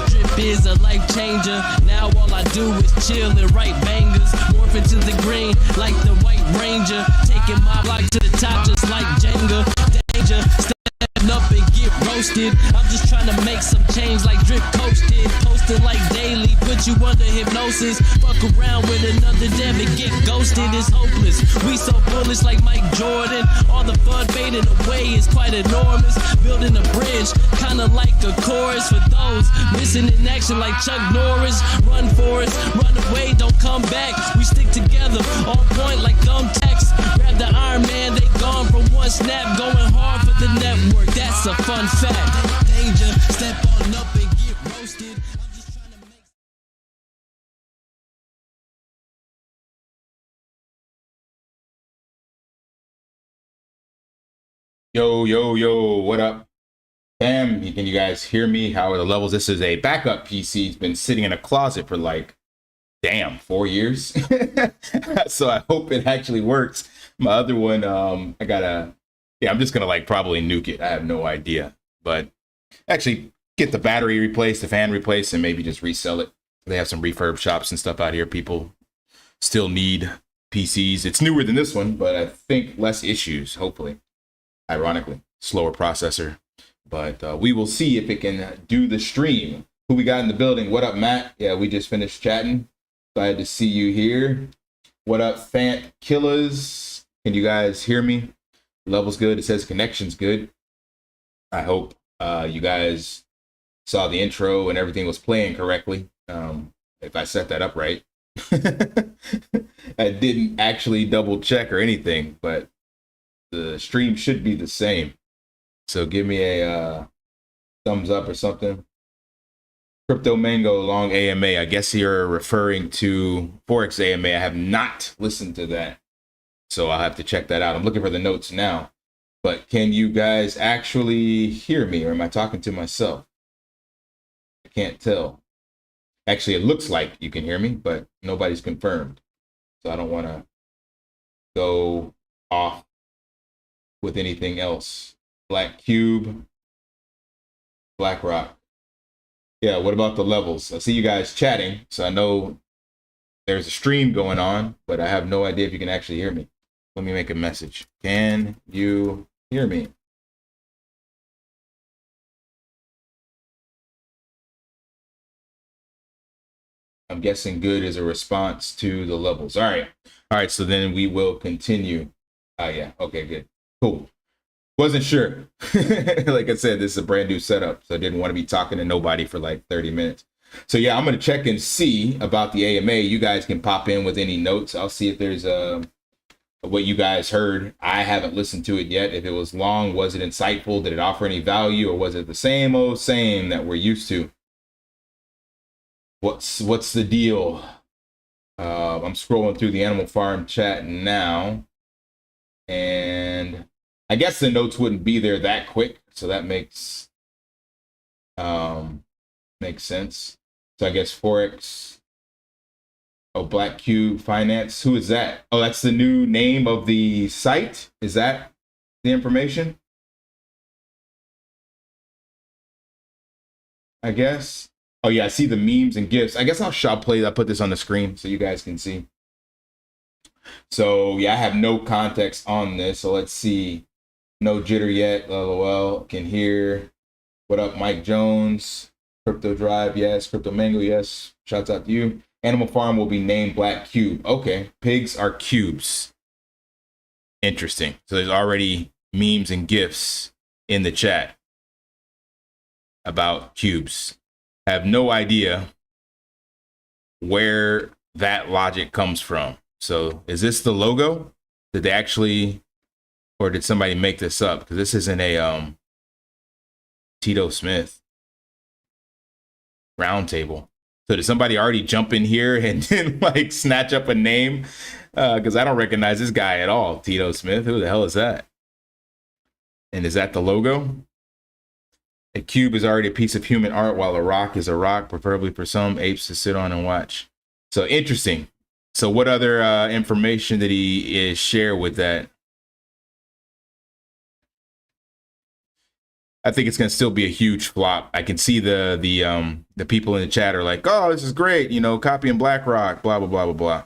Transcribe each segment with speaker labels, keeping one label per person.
Speaker 1: Drip is a life changer. Now all I do is chill and write bangers. Morph into the green like the White Ranger. Taking my block to the top just like Jenga. Danger, stepping up and get roasted. I'm just trying to make some change like Drip Coach did. Posted like daily, put you under hypnosis. Fuck around with another damn and get ghosted. It's hopeless. We so bullish like Mike Jordan. All the fun fading away is quite enormous. Building a bridge, kinda like a chorus for those missing in action like Chuck Norris. Run for it, run away, don't come back. We stick together, on point like thumbtacks. Grab the Iron Man, they gone from one snap. Going hard for the network, that's a fun fact. Danger, step on up and get roasted. I'm just trying to make...
Speaker 2: Yo, what up? Can you guys hear me? How are the levels? This is a backup PC. It's been sitting in a closet for like, damn, 4 years. So I hope it actually works. My other one, I'm just gonna like probably nuke it. I have no idea, but actually get the battery replaced, the fan replaced, and maybe just resell it. They have some refurb shops and stuff out here. People still need PCs. It's newer than this one, but I think less issues, hopefully. Ironically, slower processor, but we will see if it can do the stream. Who we got in the building? What up, Matt? Yeah, we just finished chatting. Glad to see you here. What up, Fant Killers? Can you guys hear me? Level's good. It says connection's good. I hope you guys saw the intro and everything was playing correctly. If I set that up right. I didn't actually double check or anything, but the stream should be the same. So give me a thumbs up or something. Crypto Mango long AMA. I guess you're referring to Forex AMA. I have not listened to that, so I'll have to check that out. I'm looking for the notes now. But can you guys actually hear me, or am I talking to myself? I can't tell. Actually, it looks like you can hear me, but nobody's confirmed. So I don't want to go off with anything else. Black Cube, BlackRock. Yeah, what about the levels? I see you guys chatting, so I know there's a stream going on, but I have no idea if you can actually hear me. Let me make a message. Can you hear me? I'm guessing good is a response to the levels. All right, so then we will continue. Yeah, okay, good. Cool. Wasn't sure. Like I said, this is a brand new setup, so I didn't want to be talking to nobody for like 30 minutes. So yeah, I'm going to check and see about the AMA. You guys can pop in with any notes. I'll see if there's what you guys heard. I haven't listened to it yet. If it was long, was it insightful? Did it offer any value, or was it the same old same that we're used to? What's the deal? I'm scrolling through the Animal Farm chat now, and I guess the notes wouldn't be there that quick, so that makes sense. So I guess Forex, Black Cube Finance. Who is that? Oh, that's the new name of the site. Is that the information? I guess. Oh yeah, I see the memes and GIFs. I guess I'll put this on the screen so you guys can see. So yeah, I have no context on this. So let's see. No jitter yet. LOL. Can hear. What up, Mike Jones? Crypto Drive, yes. Crypto Mango, yes. Shouts out to you. Animal Farm will be named Black Cube. Okay. Pigs are cubes. Interesting. So there's already memes and GIFs in the chat about cubes. I have no idea where that logic comes from. So is this the logo? Did they actually, or did somebody make this up? Because this isn't a Tito Smith roundtable. So did somebody already jump in here and then like snatch up a name? Because I don't recognize this guy at all. Tito Smith, who the hell is that? And is that the logo? A cube is already a piece of human art, while a rock is a rock, preferably for some apes to sit on and watch. So interesting. So what other information did he share with that? I think it's going to still be a huge flop. I can see the people in the chat are like, oh, this is great. You know, copying BlackRock, blah, blah, blah, blah, blah.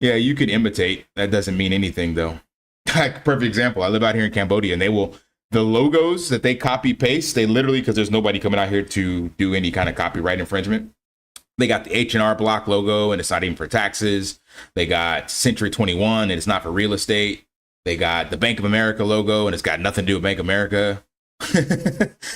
Speaker 2: Yeah, you could imitate. That doesn't mean anything, though. Perfect example. I live out here in Cambodia, and the logos that they copy paste, they literally, because there's nobody coming out here to do any kind of copyright infringement. They got the H&R Block logo, and it's not even for taxes. They got Century 21, and it's not for real estate. They got the Bank of America logo, and it's got nothing to do with Bank of America.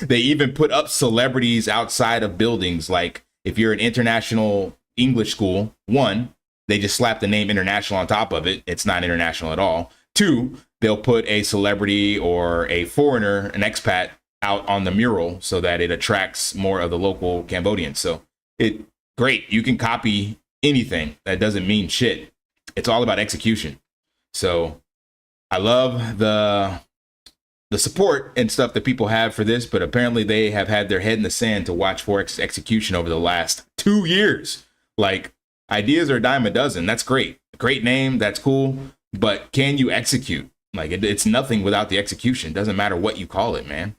Speaker 2: They even put up celebrities outside of buildings. Like if you're an international English school, one, they just slap the name international on top of it. It's not international at all. Two, they'll put a celebrity or a foreigner, an expat, out on the mural so that it attracts more of the local Cambodians. So great. You can copy anything. That doesn't mean shit. It's all about execution. So I love the support and stuff that people have for this, but apparently they have had their head in the sand to watch Forex execution over the last 2 years. Like, ideas are a dime a dozen. That's great. Great name. That's cool. But can you execute? Like, it's nothing without the execution. Doesn't matter what you call it, man.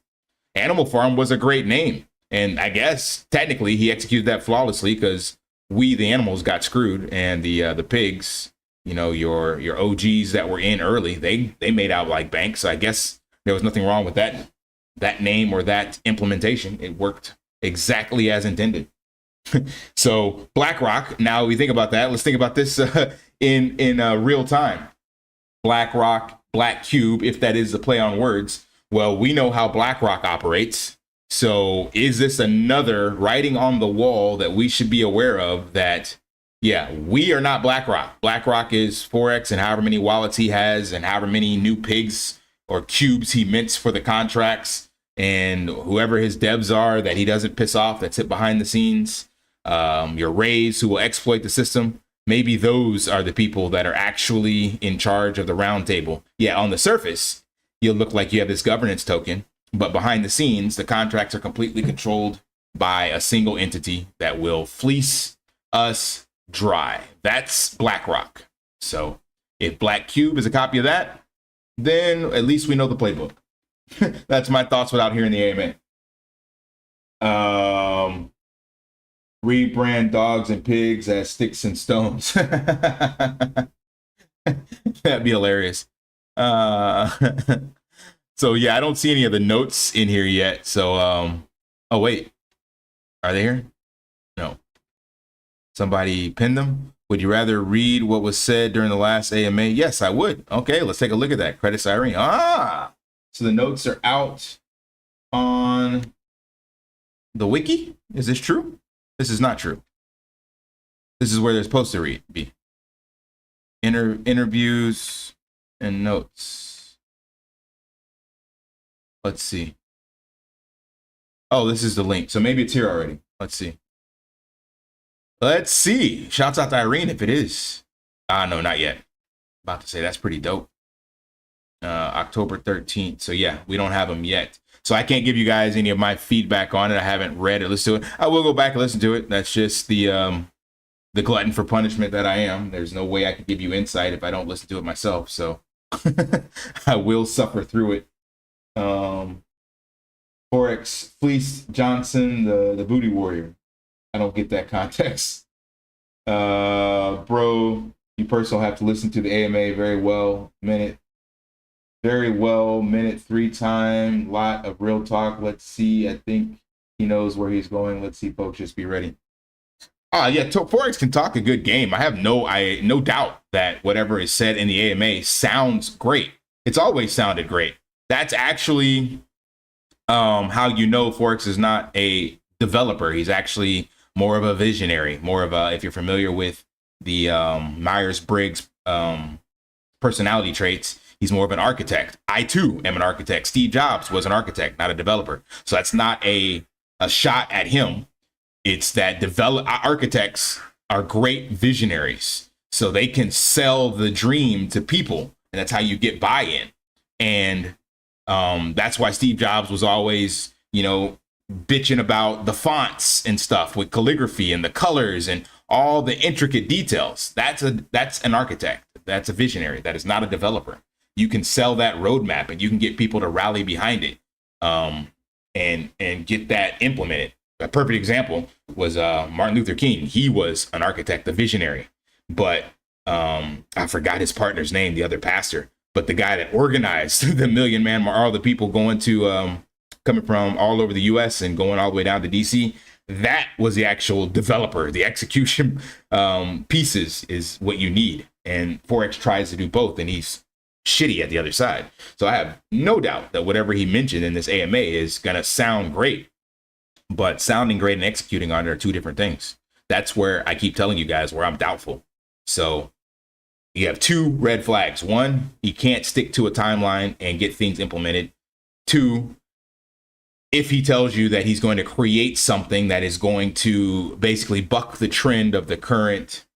Speaker 2: Animal Farm was a great name. And I guess technically he executed that flawlessly because we, the animals, got screwed, and the pigs, you know, your OGs that were in early, they made out like banks. So I guess there was nothing wrong with that name or that implementation. It worked exactly as intended. So BlackRock, now we think about that. Let's think about this in real time. BlackRock, Black Cube, if that is the play on words. Well, we know how BlackRock operates. So is this another writing on the wall that we should be aware of that, yeah, we are not BlackRock. BlackRock is Forex and however many wallets he has and however many new pigs or cubes he mints for the contracts, and whoever his devs are that he doesn't piss off that sit behind the scenes, your Rays who will exploit the system. Maybe those are the people that are actually in charge of the round table. Yeah, on the surface, you'll look like you have this governance token, but behind the scenes, the contracts are completely controlled by a single entity that will fleece us dry. That's BlackRock. So if Black Cube is a copy of that, then at least we know the playbook. That's my thoughts without hearing the AMA. Rebrand dogs and pigs as sticks and stones. That'd be hilarious. So yeah, I don't see any of the notes in here yet. So oh wait, are they here? No. Somebody pinned them. Would you rather read what was said during the last AMA? Yes, I would. Okay, let's take a look at that. Credit Irene. So the notes are out on the wiki. Is this true? This is not true. This is where they're supposed to be. Interviews and notes. Let's see. Oh, this is the link. So maybe it's here already. Let's see. Let's see. Shouts out to Irene if it is. No, not yet. About to say that's pretty dope. October 13th. So yeah, we don't have them yet. So I can't give you guys any of my feedback on it. I haven't read or listened to it. I will go back and listen to it. That's just the glutton for punishment that I am. There's no way I can give you insight if I don't listen to it myself. So I will suffer through it. Forex Fleece Johnson, the booty warrior. I don't get that context. Bro, you personally have to listen to the AMA very well. Minute 3 time, lot of real talk. Let's see. I think he knows where he's going. Let's see, folks. Just be ready. Yeah, Forex can talk a good game. I have no doubt that whatever is said in the AMA sounds great. It's always sounded great. That's actually how you know Forex is not a developer. He's actually more of a visionary, more of a, if you're familiar with the Myers-Briggs personality traits, he's more of an architect. I too am an architect. Steve Jobs was an architect, not a developer. So that's not a shot at him. It's that architects are great visionaries. So they can sell the dream to people, and that's how you get buy-in. And that's why Steve Jobs was always, bitching about the fonts and stuff with calligraphy and the colors and all the intricate details. That's an architect. That's a visionary. That is not a developer. You can sell that roadmap and you can get people to rally behind it. And and get that implemented. A perfect example was Martin Luther King. He was an architect, a visionary, but I forgot his partner's name, the other pastor, but the guy that organized the Million Man March, all the people going to coming from all over the US and going all the way down to DC, that was the actual developer. The execution pieces is what you need. And Forex tries to do both, and he's shitty at the other side. So I have no doubt that whatever he mentioned in this AMA is going to sound great, but sounding great and executing on it are two different things. That's where I keep telling you guys where I'm doubtful. So you have two red flags. One, he can't stick to a timeline and get things implemented. Two, if he tells you that he's going to create something that is going to basically buck the trend of the current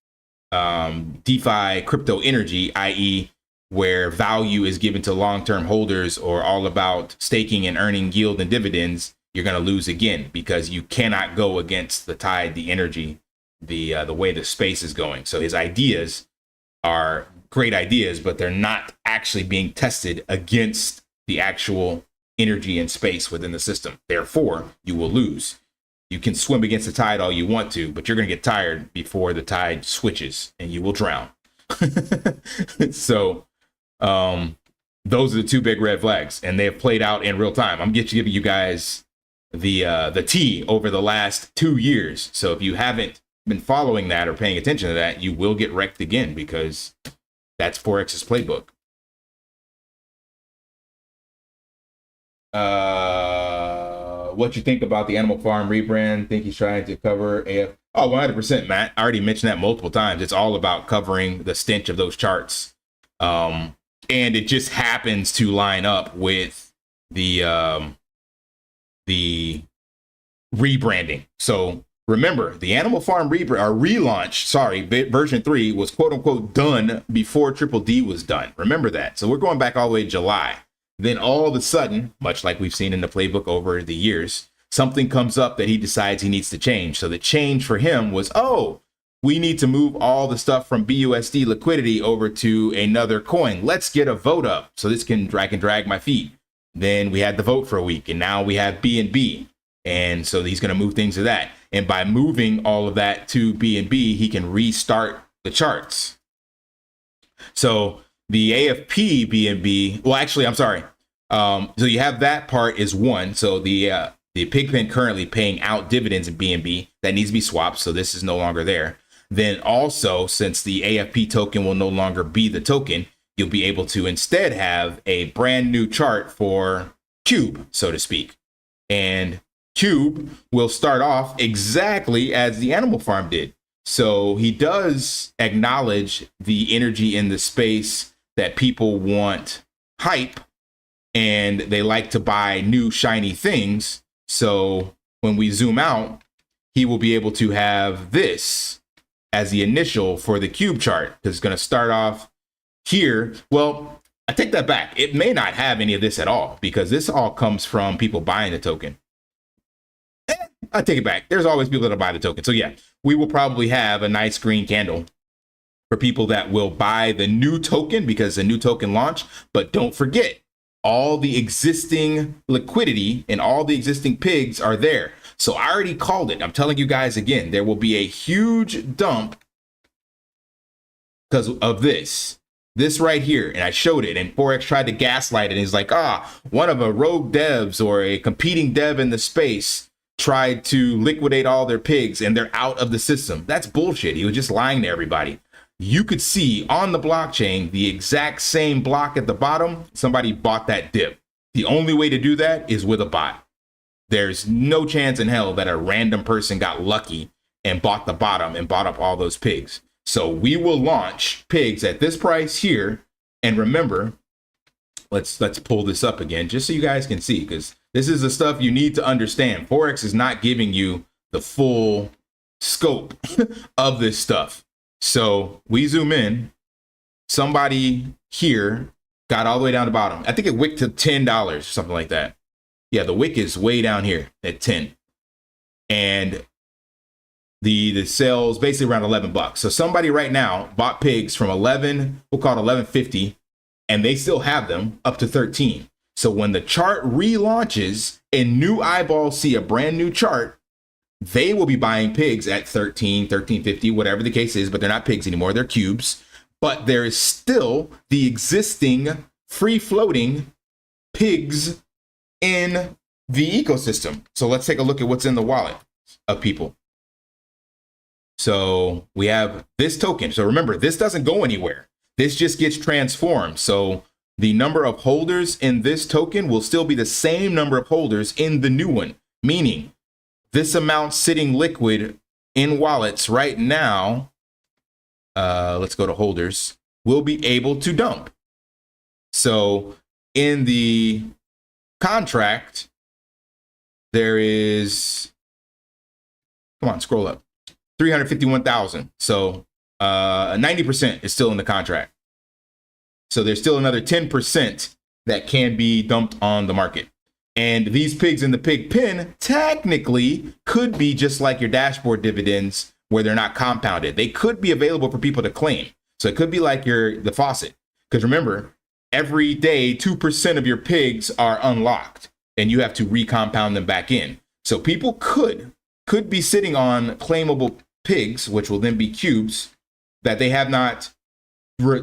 Speaker 2: DeFi crypto energy, i.e., where value is given to long-term holders or all about staking and earning yield and dividends, you're going to lose again, because you cannot go against the tide, the energy, the way the space is going. So his ideas are great ideas, but they're not actually being tested against the actual energy and space within the system. Therefore, you will lose. You can swim against the tide all you want to, but you're going to get tired before the tide switches and you will drown. So those are the two big red flags, and they have played out in real time. I'm giving you guys the tea over the last 2 years. So if you haven't been following that or paying attention to that, you will get wrecked again, because that's Forex's playbook. What you think about the Animal Farm rebrand? Think he's trying to cover AF? Oh, 100%, Matt. I already mentioned that multiple times. It's all about covering the stench of those charts. And it just happens to line up with the rebranding. So remember, the Animal Farm relaunch, version 3 was quote unquote done before Triple D was done. Remember that. So we're going back all the way to July. Then all of a sudden, much like we've seen in the playbook over the years, something comes up that he decides he needs to change. So the change for him was, we need to move all the stuff from BUSD liquidity over to another coin. Let's get a vote up so I can drag my feet. Then we had the vote for a week, and now we have BNB. And so he's going to move things to that. And by moving all of that to BNB, he can restart the charts. So the AFP BNB, well, actually, I'm sorry. So you have that part is one. So the Pigpen currently paying out dividends in BNB, that needs to be swapped. So this is no longer there. Then also, since the AFP token will no longer be the token, you'll be able to instead have a brand new chart for Cube, so to speak. And Cube will start off exactly as the Animal Farm did. So he does acknowledge the energy in the space that people want hype, and they like to buy new shiny things. So when we zoom out, he will be able to have this as the initial for the Cube chart. It's going to start off here. Well, I take that back. It may not have any of this at all, because this all comes from people buying the token. I take it back. There's always people that buy the token. So yeah, we will probably have a nice green candle for people that will buy the new token, because it's a new token launch. But don't forget, all the existing liquidity and all the existing pigs are there. So I already called it. I'm telling you guys again, there will be a huge dump because of this right here. And I showed it, and Forex tried to gaslight it. And he's like, one of a rogue devs or a competing dev in the space tried to liquidate all their pigs and they're out of the system. That's bullshit. He was just lying to everybody. You could see on the blockchain, the exact same block at the bottom, somebody bought that dip. The only way to do that is with a bot. There's no chance in hell that a random person got lucky and bought the bottom and bought up all those pigs. So we will launch pigs at this price here. And remember, let's pull this up again, just so you guys can see, because this is the stuff you need to understand. Forex is not giving you the full scope of this stuff. So we zoom in, somebody here got all the way down to the bottom. I think it wicked to $10 or something like that. Yeah, the wick is way down here at 10. And the sales basically around $11. So somebody right now bought pigs from 11, we'll call it 11.50, and they still have them up to 13. So when the chart relaunches and new eyeballs see a brand new chart, they will be buying pigs at 13, 13.50, whatever the case is, but they're not pigs anymore. They're cubes. But there is still the existing free floating pigs in the ecosystem. So let's take a look at what's in the wallet of people. So we have this token. So remember, this doesn't go anywhere. This just gets transformed. So the number of holders in this token will still be the same number of holders in the new one, meaning this amount sitting liquid in wallets right now, let's go to holders, will be able to dump. So in the contract, there is, come on, scroll up, 351,000. So 90% is still in the contract. So there's still another 10% that can be dumped on the market. And these pigs in the pig pen technically could be just like your dashboard dividends where they're not compounded. They could be available for people to claim. So it could be like the faucet. Because remember, every day, 2% of your pigs are unlocked and you have to recompound them back in. So people could be sitting on claimable pigs, which will then be cubes that they have not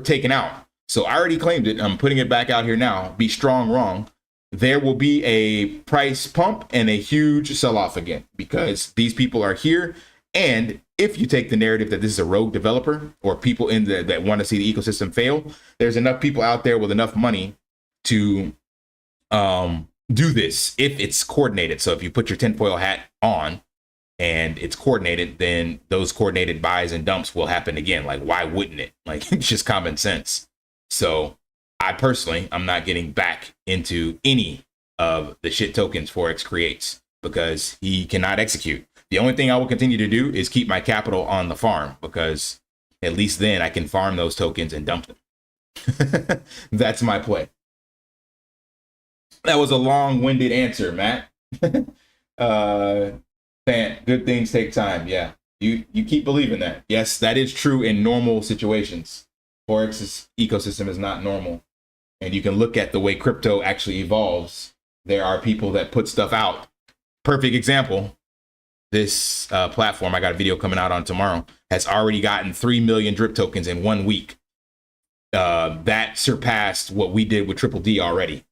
Speaker 2: taken out. So I already claimed it. I'm putting it back out here now. Be strong, wrong. There will be a price pump and a huge sell-off again because these people are here. And if you take the narrative that this is a rogue developer or people in that want to see the ecosystem fail, there's enough people out there with enough money to do this if it's coordinated. So if you put your tinfoil hat on and it's coordinated, then those coordinated buys and dumps will happen again. Like, why wouldn't it? Like, it's just common sense. So I personally, I'm not getting back into any of the shit tokens Forex creates because he cannot execute. The only thing I will continue to do is keep my capital on the farm because at least then I can farm those tokens and dump them. That's my play. That was a long-winded answer, Matt. Good things take time. Yeah, you keep believing that. Yes, that is true in normal situations. Forex's ecosystem is not normal. And you can look at the way crypto actually evolves. There are people that put stuff out. Perfect example. This platform, I got a video coming out on tomorrow, has already gotten 3 million drip tokens in 1 week. That surpassed what we did with Triple D already.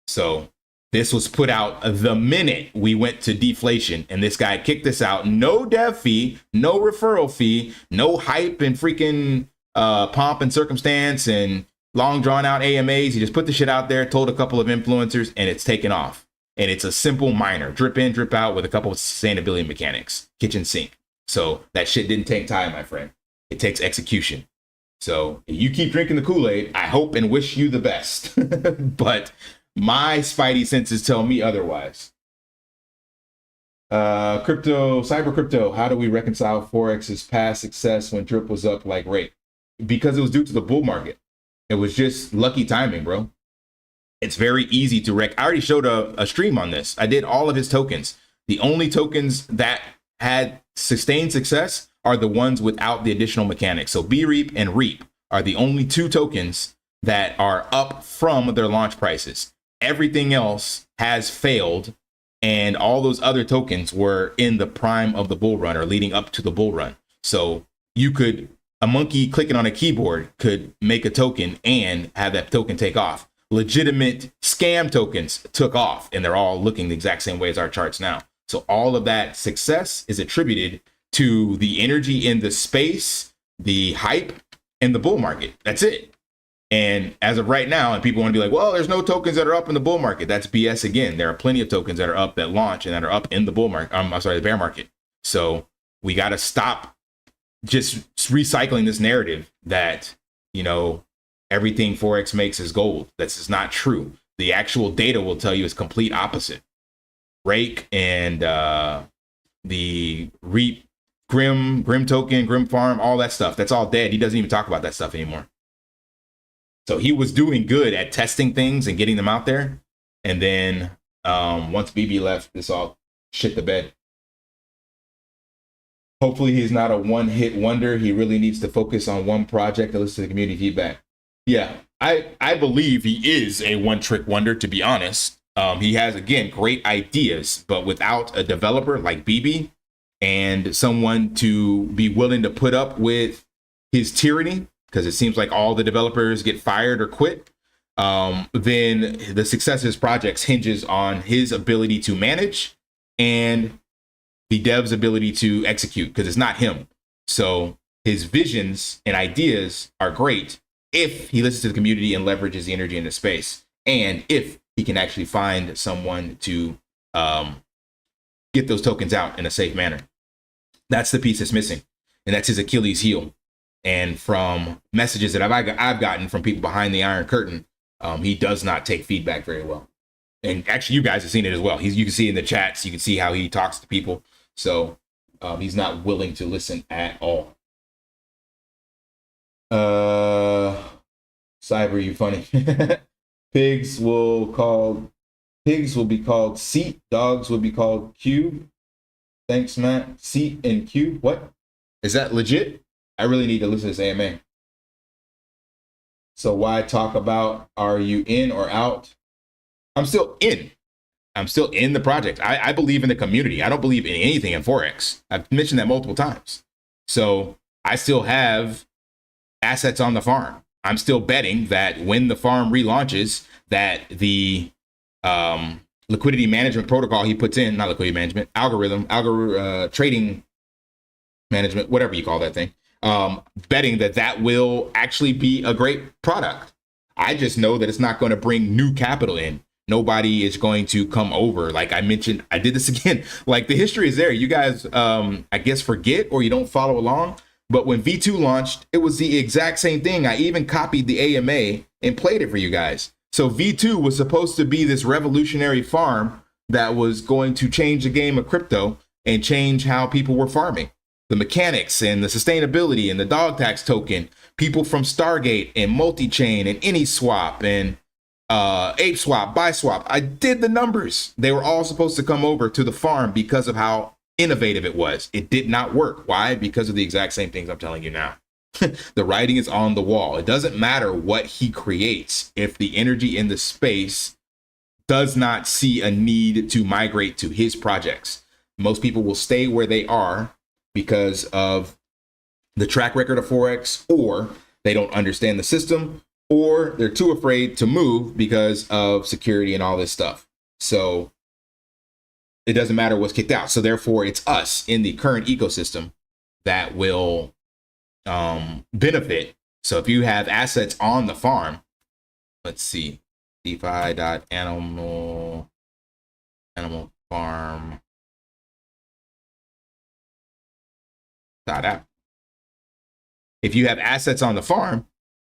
Speaker 2: So this was put out the minute we went to deflation, and this guy kicked this out. No dev fee, no referral fee, no hype and freaking pomp and circumstance and long drawn out AMAs. He just put the shit out there, told a couple of influencers, and it's taken off. And it's a simple miner, drip in, drip out with a couple of sustainability mechanics, kitchen sink. So that shit didn't take time, my friend. It takes execution. So if you keep drinking the Kool-Aid, I hope and wish you the best. But my spidey senses tell me otherwise. Cyber crypto, how do we reconcile Forex's past success when drip was up like rate? Because it was due to the bull market. It was just lucky timing, bro. It's very easy to I already showed a stream on this. I did all of his tokens. The only tokens that had sustained success are the ones without the additional mechanics. So BREAP and REAP are the only 2 tokens that are up from their launch prices. Everything else has failed, and all those other tokens were in the prime of the bull run or leading up to the bull run. So a monkey clicking on a keyboard could make a token and have that token take off. Legitimate scam tokens took off, and they're all looking the exact same way as our charts now. So all of that success is attributed to the energy in the space, the hype, and the bull market. That's it. And as of right now, and people want to be like, well, there's no tokens that are up in the bull market. That's BS again. There are plenty of tokens that are up that launch and that are up in the bull market. The bear market. So we got to stop just recycling this narrative that, everything Forex makes is gold. That's just not true. The actual data will tell you it's complete opposite. Rake and the REAP, Grim token, Grim farm, all that stuff. That's all dead. He doesn't even talk about that stuff anymore. So he was doing good at testing things and getting them out there. And then once BB left, this all shit the bed. Hopefully he's not a one-hit wonder. He really needs to focus on one project and listen to the community feedback. Yeah, I believe he is a one-trick wonder, to be honest. He has, again, great ideas, but without a developer like BB and someone to be willing to put up with his tyranny, because it seems like all the developers get fired or quit, then the success of his projects hinges on his ability to manage and the dev's ability to execute, because it's not him. So his visions and ideas are great if he listens to the community and leverages the energy in the space, and if he can actually find someone to get those tokens out in a safe manner. That's the piece that's missing, and that's his Achilles heel. And from messages that I've gotten from people behind the Iron Curtain, he does not take feedback very well. And actually, you guys have seen it as well. You can see in the chats, you can see how he talks to people. So he's not willing to listen at all. Cyber, you funny. Pigs will be called seat. Dogs will be called cube. Thanks, Matt. Seat and cube. What? Is that legit? I really need to listen to this AMA. So why talk about, are you in or out? I'm still in. I'm still in the project. I believe in the community. I don't believe in anything in Forex. I've mentioned that multiple times. So I still have assets on the farm. I'm still betting that when the farm relaunches, that the liquidity management protocol he puts in, not liquidity management, trading management, whatever you call that thing, betting that will actually be a great product. I just know that it's not going to bring new capital in. Nobody is going to come over. Like I mentioned, I did this again. Like the history is there. You guys, I guess, forget or you don't follow along. But when V2 launched, it was the exact same thing. I even copied the AMA and played it for you guys. So V2 was supposed to be this revolutionary farm that was going to change the game of crypto and change how people were farming. The mechanics and the sustainability and the dog tax token, people from Stargate and multi-chain and AnySwap and Ape Swap, Buy Swap. I did the numbers. They were all supposed to come over to the farm because of how innovative it was. It did not work. Why? Because of the exact same things I'm telling you now. The writing is on the wall. It doesn't matter what he creates if the energy in the space does not see a need to migrate to his projects. Most people will stay where they are because of the track record of Forex, or they don't understand the system, or they're too afraid to move because of security and all this stuff. So it doesn't matter what's kicked out. So therefore, it's us in the current ecosystem that will benefit. So if you have assets on the farm, let's see, defi.animal farm .app. If you have assets on the farm,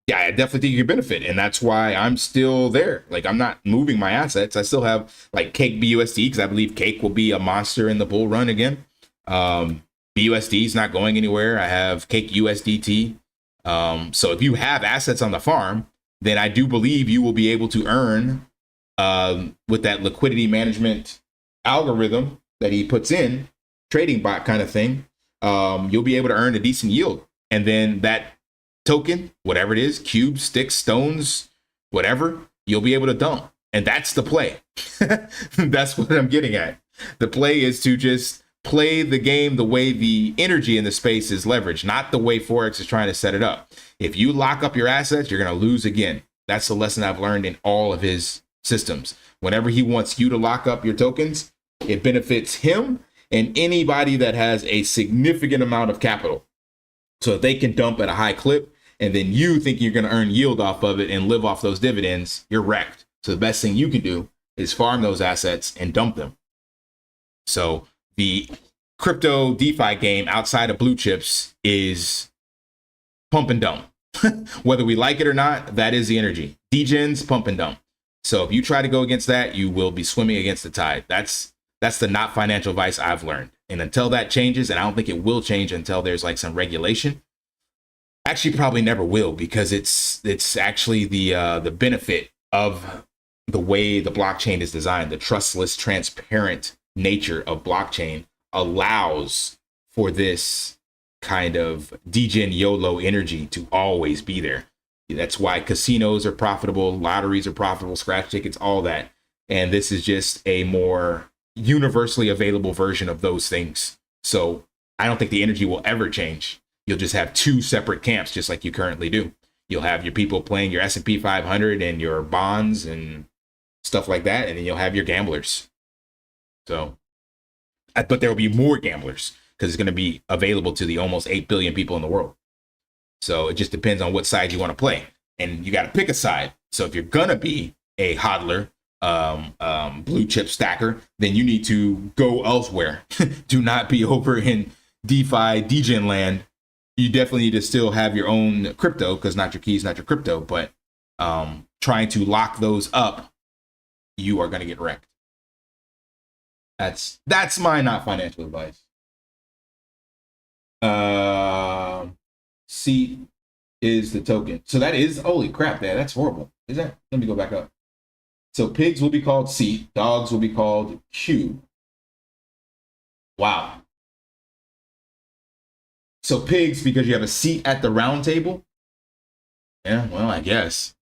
Speaker 2: yeah, I definitely think you can benefit. And that's why I'm still there. Like, I'm not moving my assets. I still have like Cake BUSD because I believe Cake will be a monster in the bull run again. BUSD is not going anywhere. I have Cake USDT. So if you have assets on the farm, then I do believe you will be able to earn with that liquidity management algorithm that he puts in, trading bot kind of thing. You'll be able to earn a decent yield. And then that token, whatever it is, cubes, sticks, stones, whatever, you'll be able to dump. And that's the play. That's what I'm getting at. The play is to just play the game the way the energy in the space is leveraged, not the way Forex is trying to set it up. If you lock up your assets, you're going to lose again. That's the lesson I've learned in all of his systems. Whenever he wants you to lock up your tokens, it benefits him and anybody that has a significant amount of capital. So if they can dump at a high clip, and then you think you're going to earn yield off of it and live off those dividends, you're wrecked. So the best thing you can do is farm those assets and dump them. So the crypto DeFi game outside of blue chips is pump and dump. Whether we like it or not, that is the energy. Degens, pump and dump. So if you try to go against that, you will be swimming against the tide. That's the not financial advice I've learned. And until that changes, and I don't think it will change until there's like some regulation, actually probably never will, because it's actually the benefit of the way the blockchain is designed. The trustless, transparent nature of blockchain allows for this kind of degen YOLO energy to always be there. That's why casinos are profitable, lotteries are profitable, scratch tickets, all that. And this is just a more universally available version of those things. So I don't think the energy will ever change. You'll just have two separate camps, just like you currently do. You'll have your people playing your S&P 500 and your bonds and stuff like that. And then you'll have your gamblers. So, but there will be more gamblers because it's going to be available to the almost 8 billion people in the world. So it just depends on what side you want to play. And you got to pick a side. So if you're going to be a hodler, blue chip stacker, then you need to go elsewhere. Do not be over in DeFi, degen land. You definitely need to still have your own crypto, because not your keys, not your crypto. But trying to lock those up, you are going to get wrecked. That's my not financial advice. Seat is the token. So that is, holy crap, that's horrible. Is that? Let me go back up. So pigs will be called seat, dogs will be called Q. Wow. So pigs, because you have a seat at the round table. Yeah, well, I guess.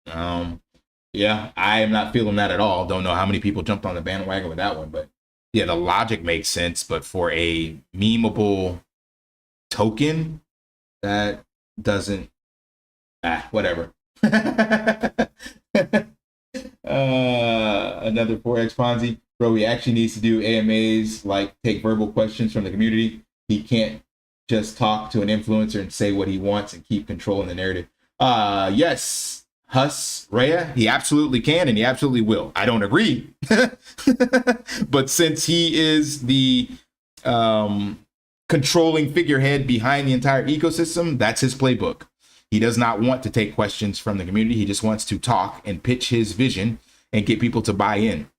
Speaker 2: Yeah, I am not feeling that at all. Don't know how many people jumped on the bandwagon with that one, but yeah, the logic makes sense. But for a memeable token, that doesn't. Whatever. Another Forex Ponzi. Bro, he actually needs to do AMAs, like take verbal questions from the community. He can't just talk to an influencer and say what he wants and keep controlling the narrative. Yes. Hus Rhea, he absolutely can and he absolutely will. I don't agree. But since he is the controlling figurehead behind the entire ecosystem, that's his playbook. He does not want to take questions from the community. He just wants to talk and pitch his vision and get people to buy in.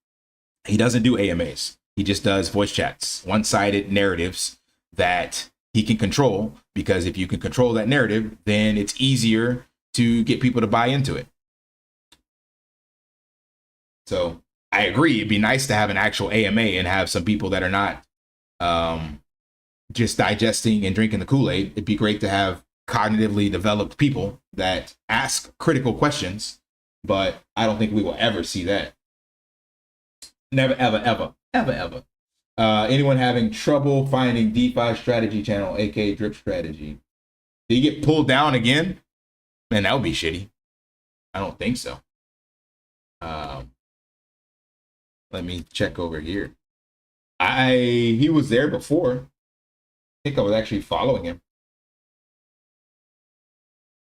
Speaker 2: He doesn't do AMAs. He just does voice chats, one-sided narratives that he can control, because if you can control that narrative, then it's easier to get people to buy into it. So I agree. It'd be nice to have an actual AMA and have some people that are not just digesting and drinking the Kool-Aid. It'd be great to have cognitively developed people that ask critical questions, but I don't think we will ever see that. Never, ever, ever, ever, ever. Anyone having trouble finding DeFi strategy channel, aka drip strategy? Did you get pulled down again? Man, that would be shitty. I don't think so. Let me check over here. He was there before. I think I was actually following him.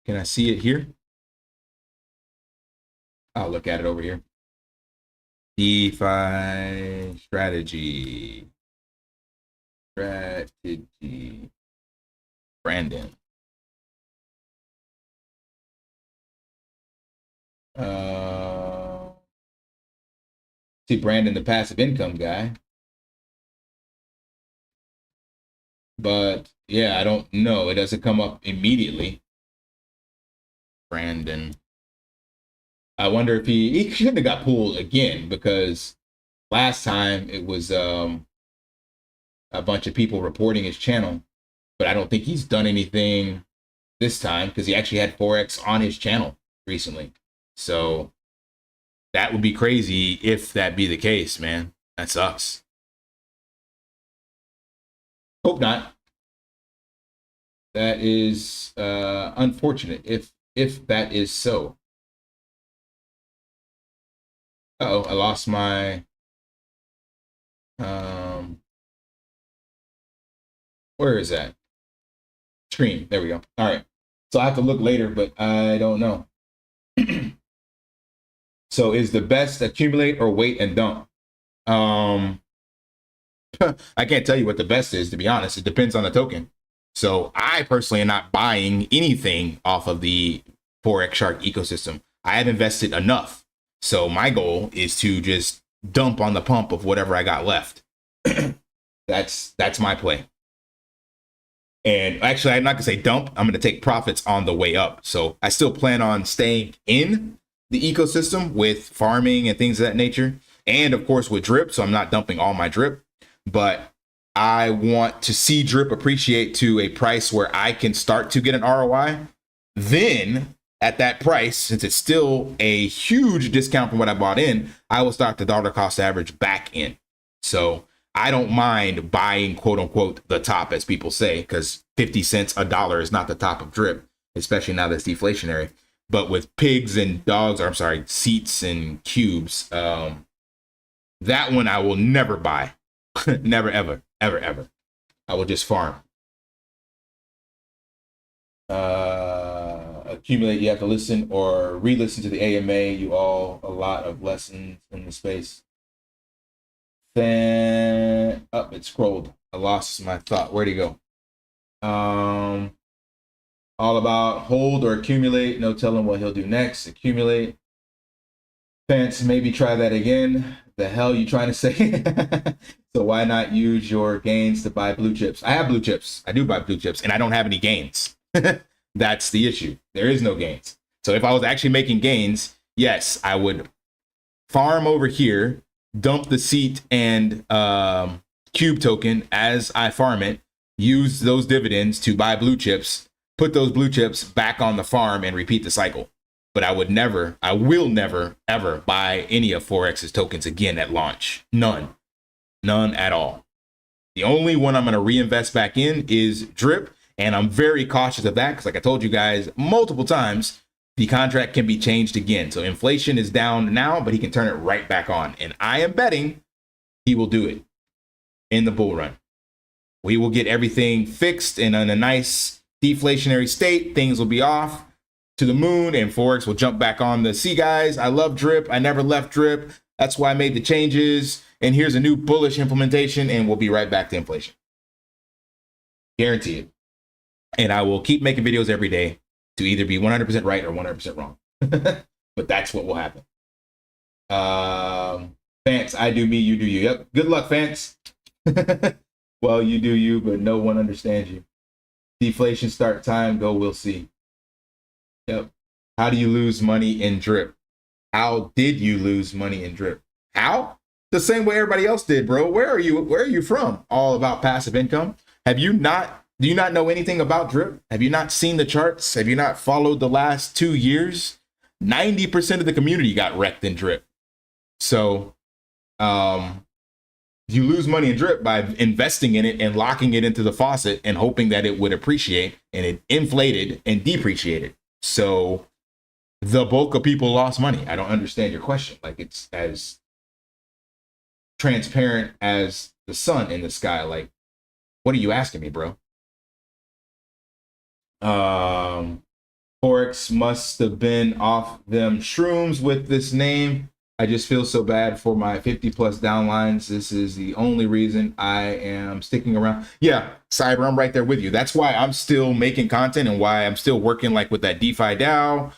Speaker 2: Can I see it here? I'll look at it over here. DeFi strategy. Brandon. See Brandon, the passive income guy. But yeah, I don't know. It doesn't come up immediately. Brandon. I wonder if he shouldn't have got pulled again, because last time it was a bunch of people reporting his channel, but I don't think he's done anything this time, because he actually had Forex on his channel recently. So that would be crazy if that be the case, man. That sucks. Hope not. That is unfortunate if that is so. Uh-oh, I lost my where is that? Screen. There we go. All right. So I have to look later, but I don't know. So is the best accumulate or wait and dump? I can't tell you what the best is, to be honest. It depends on the token. So I personally am not buying anything off of the Forex Shark ecosystem. I have invested enough. So my goal is to just dump on the pump of whatever I got left. That's my play. And actually, I'm not gonna say dump. I'm gonna take profits on the way up. So I still plan on staying in the ecosystem with farming and things of that nature. And of course with drip. So I'm not dumping all my drip, but I want to see drip appreciate to a price where I can start to get an ROI Then at that price, since it's still a huge discount from what I bought in, I will start the dollar cost average back in. So I don't mind buying, quote unquote, the top, as people say, because 50 cents a dollar is not the top of drip, especially now that's deflationary. But with pigs and dogs, or I'm sorry, seats and cubes, that one I will never buy. Never, ever, ever, ever. I will just farm. Accumulate, you have to listen or re-listen to the AMA. You all a lot of lessons in the space. Then up, it scrolled. I lost my thought. Where'd he go? All about hold or accumulate. No telling what he'll do next. Accumulate. Fence, maybe try that again. The hell you trying to say? So why not use your gains to buy blue chips? I have blue chips. I do buy blue chips, and I don't have any gains. That's the issue. There is no gains. So if I was actually making gains, yes, I would farm over here, dump the seat and cube token as I farm it, use those dividends to buy blue chips, put those blue chips back on the farm and repeat the cycle. But I will never, ever buy any of Forex's tokens again at launch. None at all. The only one I'm going to reinvest back in is drip. And I'm very cautious of that because, like I told you guys multiple times, the contract can be changed again. So inflation is down now, but he can turn it right back on. And I am betting he will do it in the bull run. We will get everything fixed and in a nice deflationary state. Things will be off to the moon and Forex will jump back on the see guys. I love drip. I never left drip. That's why I made the changes. And here's a new bullish implementation and we'll be right back to inflation. Guarantee it. And I will keep making videos every day to either be 100% right or 100% wrong. But that's what will happen. Fance, I do me, you do you. Yep. Good luck, Fance. Well, you do you, but no one understands you. Deflation start time, go, we'll see. Yep. How do you lose money in drip? How did you lose money in drip? How? The same way everybody else did, bro. Where are you from? All about passive income. Do you not know anything about drip? Have you not seen the charts? Have you not followed the last 2 years? 90% of the community got wrecked in drip. So you lose money in drip by investing in it and locking it into the faucet and hoping that it would appreciate, and it inflated and depreciated. So the bulk of people lost money. I don't understand your question. Like, it's as transparent as the sun in the sky. Like, what are you asking me, bro? Forex must have been off them shrooms with this name. I just feel so bad for my 50 plus downlines. This is the only reason I am sticking around. Yeah, Cyber, I'm right there with you. That's why I'm still making content and why I'm still working like with that DeFi DAO,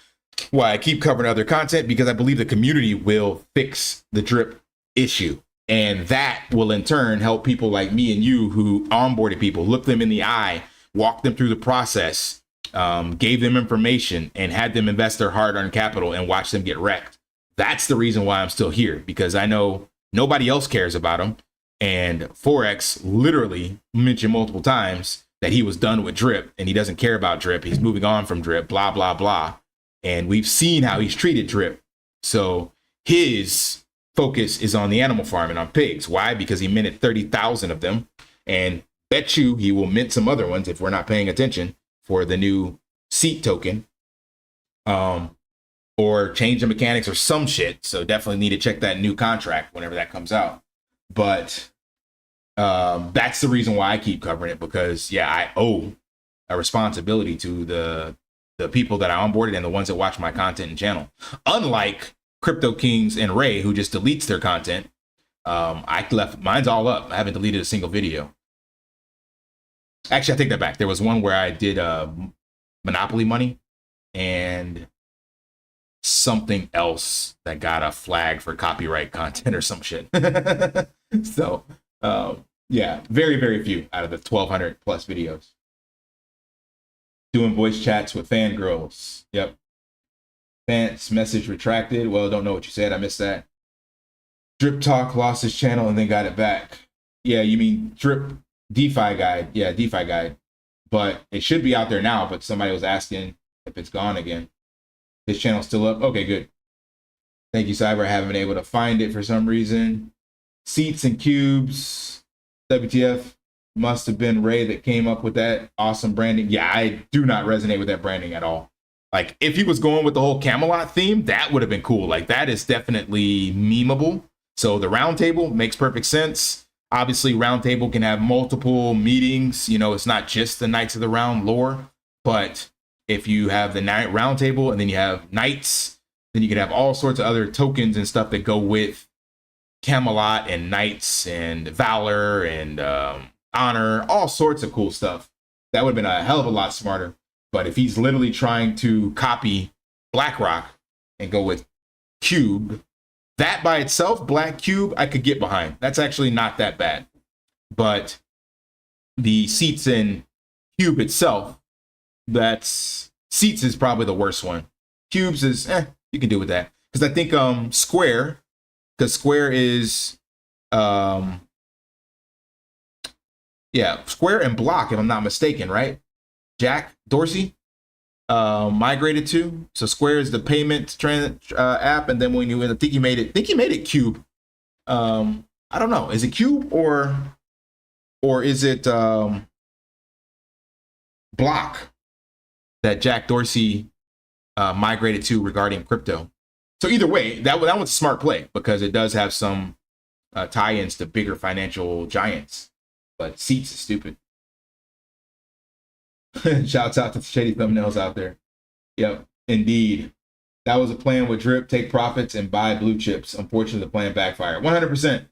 Speaker 2: why I keep covering other content, because I believe the community will fix the drip issue. And that will in turn help people like me and you who onboarded people, look them in the eye, walk them through the process, gave them information and had them invest their hard-earned capital and watch them get wrecked. That's the reason why I'm still here, because I know nobody else cares about them. And Forex literally mentioned multiple times that he was done with drip and he doesn't care about drip. He's moving on from drip, blah, blah, blah. And we've seen how he's treated drip. So his focus is on the animal farm and on pigs. Why? Because he minted 30,000 of them, and bet you he will mint some other ones if we're not paying attention for the new seat token. Or change the mechanics or some shit. So definitely need to check that new contract whenever that comes out. But that's the reason why I keep covering it, because yeah, I owe a responsibility to the people that I onboarded and the ones that watch my content and channel. Unlike Crypto Kings and Ray, who just deletes their content. I left mine's all up. I haven't deleted a single video. Actually, I take that back. There was one where I did Monopoly money and something else that got a flag for copyright content or some shit. So yeah, very, very few out of the 1,200 plus videos. Doing voice chats with fangirls. Yep. Fans message retracted. Well, don't know what you said. I missed that. Drip Talk lost his channel and then got it back. Yeah, you mean Drip DeFi Guide. Yeah, DeFi Guide. But it should be out there now. But somebody was asking if it's gone again. This channel's still up. Okay, good. Thank you, Cyber. I haven't been able to find it for some reason. Seats and cubes. WTF. Must have been Ray that came up with that awesome branding. Yeah, I do not resonate with that branding at all. Like, if he was going with the whole Camelot theme, that would have been cool. Like, that is definitely memeable. So the round table makes perfect sense. Obviously, round table can have multiple meetings. You know, it's not just the Knights of the Round lore. But if you have the round table and then you have knights, then you can have all sorts of other tokens and stuff that go with Camelot and knights and valor and honor, all sorts of cool stuff. That would have been a hell of a lot smarter. But if he's literally trying to copy BlackRock and go with cube, that by itself, black cube, I could get behind. That's actually not that bad. But the seats and cube itself, that's seats is probably the worst one. Cubes is you can do with that, because I think square, because square is yeah, square and block, if I'm not mistaken, right? Jack Dorsey migrated to. So Square is the payment app, and then when you, I think he made it Cube. I don't know, is it Cube or is it Block that Jack Dorsey migrated to regarding crypto? So either way, that was a smart play, because it does have some tie-ins to bigger financial giants. But seats is stupid. Shouts out to the shady thumbnails out there. Yep, indeed. That was a plan with Drip, take profits and buy blue chips. Unfortunately, the plan backfired. 100%.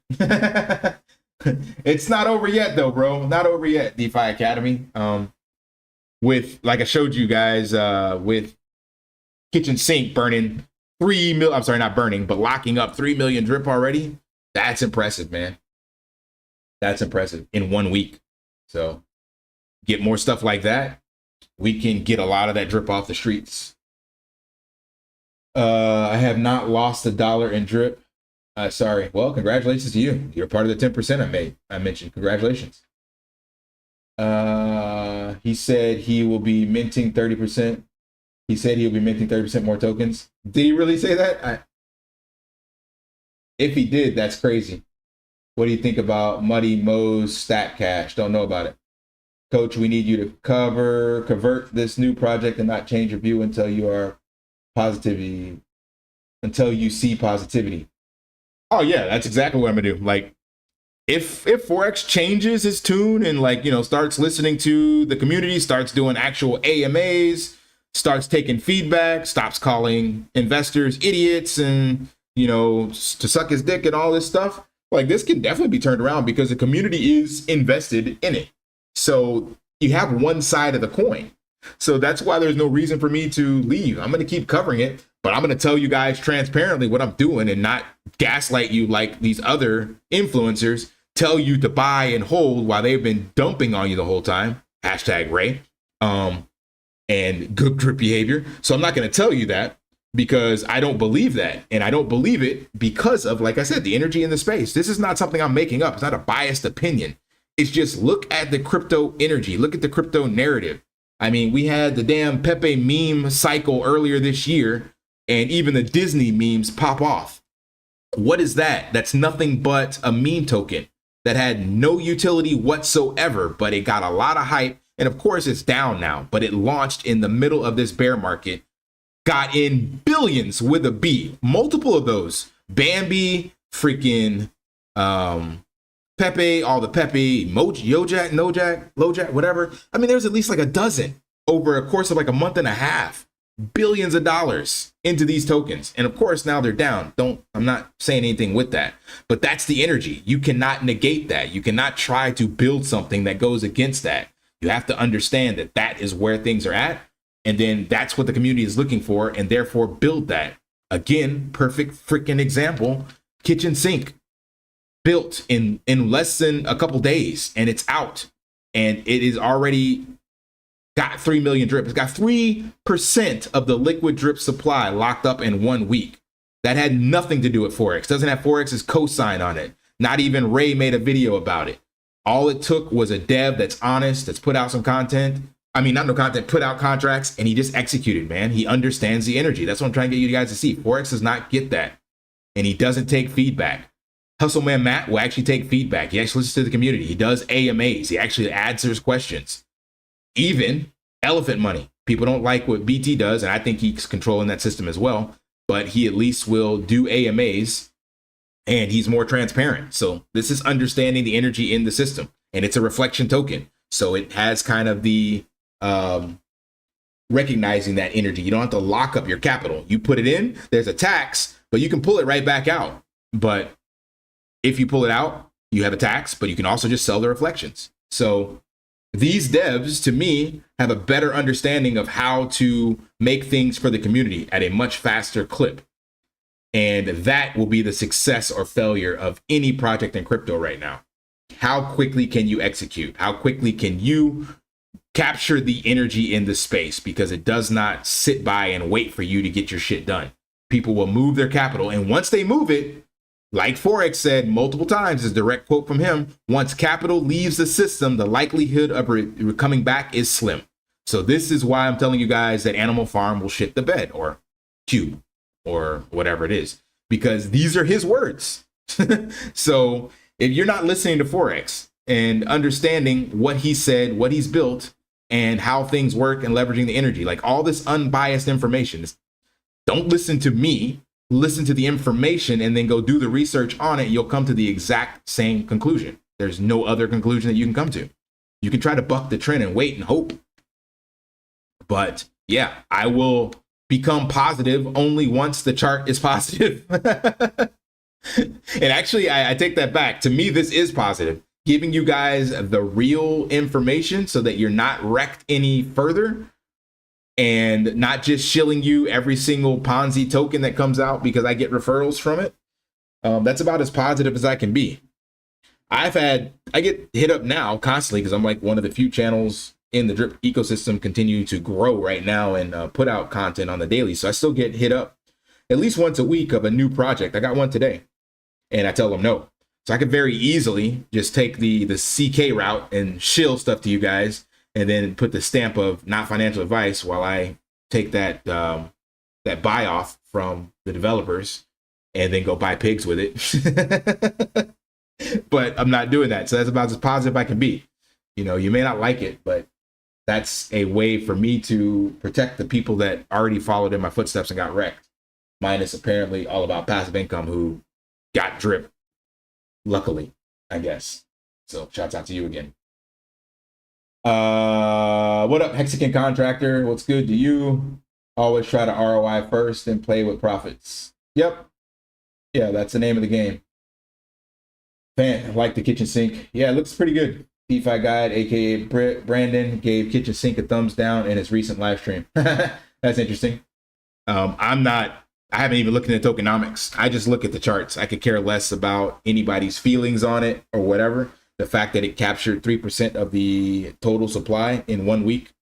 Speaker 2: It's not over yet, though, bro. Not over yet, DeFi Academy. With, like I showed you guys, with kitchen sink burning 3 million, I'm sorry, not burning, but locking up 3 million drip already. That's impressive, man. That's impressive in 1 week. So get more stuff like that, we can get a lot of that drip off the streets. I have not lost $1 in drip. Sorry. Well, congratulations to you. You're part of the 10% I mentioned. Congratulations. He said he will be minting 30%. He said he'll be minting 30% more tokens. Did he really say that? If he did, that's crazy. What do you think about Muddy Mo's Stat Cash? Don't know about it. Coach, we need you to convert this new project and not change your view until you see positivity. Oh yeah, that's exactly what I'm gonna do. Like, if Forex changes his tune and, like, you know, starts listening to the community, starts doing actual AMAs, starts taking feedback, stops calling investors idiots and, you know, to suck his dick and all this stuff, like, this can definitely be turned around, because the community is invested in it. So you have one side of the coin. So that's why there's no reason for me to leave. I'm going to keep covering it, but I'm going to tell you guys transparently what I'm doing and not gaslight you like these other influencers tell you to buy and hold while they've been dumping on you the whole time. Hashtag Ray. And good drip behavior. So I'm not going to tell you that, because I don't believe that. And I don't believe it because of, like I said, the energy in the space. This is not something I'm making up. It's not a biased opinion. It's just, look at the crypto energy. Look at the crypto narrative. I mean, we had the damn Pepe meme cycle earlier this year, and even the Disney memes pop off. What is that? That's nothing but a meme token that had no utility whatsoever, but it got a lot of hype. And of course, it's down now, but it launched in the middle of this bear market, got in billions with a B, multiple of those. Bambi, freaking Pepe, all the Pepe, Yojak, Nojak, Lojak, whatever. I mean, there's at least like a dozen over a course of like a month and a half. Billions of dollars into these tokens. And of course, now they're down. I'm not saying anything with that, but that's the energy. You cannot negate that. You cannot try to build something that goes against that. You have to understand that that is where things are at. And then that's what the community is looking for, and therefore build that. Again, perfect freaking example, kitchen sink. Built in less than a couple days, and it's out, and it is already got 3 million drip. It's got 3% of the liquid drip supply locked up in 1 week. That had nothing to do with Forex. Doesn't have Forex's cosign on it. Not even Ray made a video about it. All it took was a dev that's honest, that's put out some content. I mean, not no content, put out contracts, and he just executed, man. He understands the energy. That's what I'm trying to get you guys to see. Forex does not get that, and he doesn't take feedback. Hustle Man Matt will actually take feedback. He actually listens to the community. He does AMAs. He actually answers questions. Even Elephant Money. People don't like what BT does, and I think he's controlling that system as well, but he at least will do AMAs, and he's more transparent. So this is understanding the energy in the system, and it's a reflection token. So it has kind of the recognizing that energy. You don't have to lock up your capital. You put it in, there's a tax, but you can pull it right back out. But if you pull it out, you have a tax, but you can also just sell the reflections. So these devs, to me, have a better understanding of how to make things for the community at a much faster clip. And that will be the success or failure of any project in crypto right now. How quickly can you execute? How quickly can you capture the energy in the space? Because it does not sit by and wait for you to get your shit done. People will move their capital. And once they move it, like Forex said multiple times, is a direct quote from him, once capital leaves the system, the likelihood of coming back is slim. So this is why I'm telling you guys that Animal Farm will shit the bed, or Cube, or whatever it is, because these are his words. So if you're not listening to Forex and understanding what he said, what he's built, and how things work and leveraging the energy, like all this unbiased information, don't listen to me, listen to the information and then go do the research on it. You'll come to the exact same conclusion. There's no other conclusion that you can come to. You can try to buck the trend and wait and hope. But yeah, I will become positive only once the chart is positive. And actually, I take that back. To me, this is positive. Giving you guys the real information so that you're not wrecked any further, and not just shilling you every single Ponzi token that comes out because I get referrals from it. That's about as positive as I can be. I get hit up now constantly because I'm like one of the few channels in the drip ecosystem continue to grow right now and put out content on the daily. So I still get hit up at least once a week of a new project. I got one today and I tell them no. So I could very easily just take the CK route and shill stuff to you guys and then put the stamp of not financial advice while I take that buy off from the developers and then go buy pigs with it. But I'm not doing that. So that's about as positive I can be. You know, you may not like it, but that's a way for me to protect the people that already followed in my footsteps and got wrecked. Minus apparently all about passive income who got drip. Luckily, I guess. So shouts out to you again. What up, Mexican contractor? What's good to you? Always try to ROI first and play with profits. Yep. Yeah, that's the name of the game. Man, I like the kitchen sink. Yeah, it looks pretty good. DeFi Guide, aka Brandon, gave kitchen sink a thumbs down in his recent live stream. That's interesting. I haven't even looked into tokenomics. I just look at the charts. I could care less about anybody's feelings on it or whatever. The fact that it captured 3% of the total supply in 1 week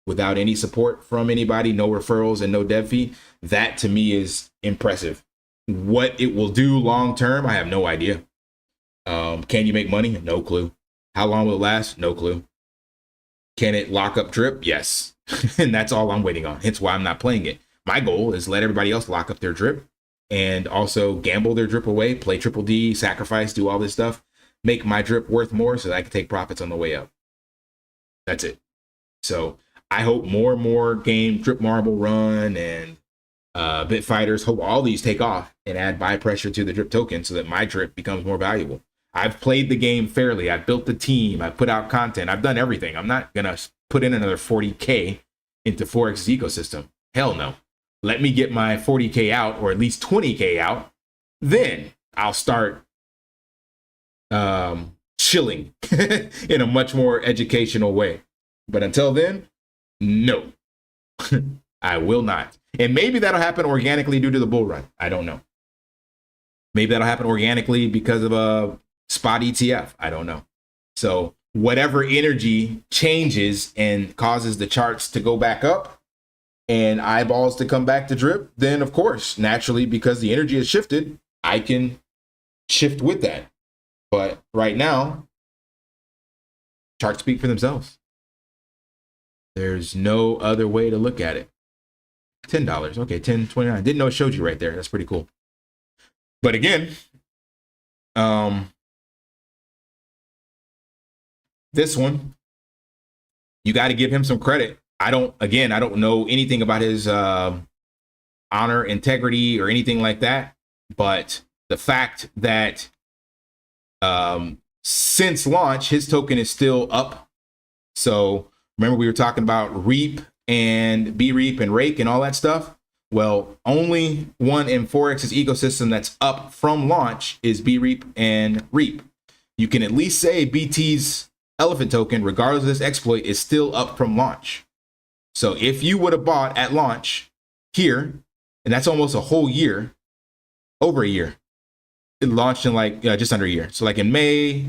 Speaker 2: without any support from anybody, no referrals and no dev fee, that to me is impressive. What it will do long term, I have no idea. Can you make money? No clue. How long will it last? No clue. Can it lock up drip? Yes. And that's all I'm waiting on. Hence why I'm not playing it. My goal is let everybody else lock up their drip and also gamble their drip away, play triple D, sacrifice, do all this stuff, make my drip worth more so that I can take profits on the way up. That's it. So I hope more and more game Drip Marble Run and Bit Fighters, hope all these take off and add buy pressure to the drip token so that my drip becomes more valuable. I've played the game fairly. I've built the team. I've put out content. I've done everything. I'm not going to put in another 40K into Forex's ecosystem. Hell no. Let me get my 40K out, or at least 20K out. Then I'll start chilling in a much more educational way. But until then, no, I will not. And maybe that'll happen organically due to the bull run. I don't know. Maybe that'll happen organically because of a spot ETF. I don't know. So whatever energy changes and causes the charts to go back up and eyeballs to come back to drip, then of course, naturally, because the energy has shifted, I can shift with that. But right now, charts speak for themselves. There's no other way to look at it. $10. Okay, $10.29. Didn't know it showed you right there. That's pretty cool. But again, this one, you got to give him some credit. I don't know anything about his honor, integrity, or anything like that. But the fact that since launch, his token is still up. So remember we were talking about Reap and B-Reap and Rake and all that stuff? Well, only one in Forex's ecosystem that's up from launch is B-Reap and Reap. You can at least say BT's elephant token, regardless of this exploit, is still up from launch. So if you would have bought at launch here, and that's almost a whole year, over a year, it launched in like just under a year. So like in May,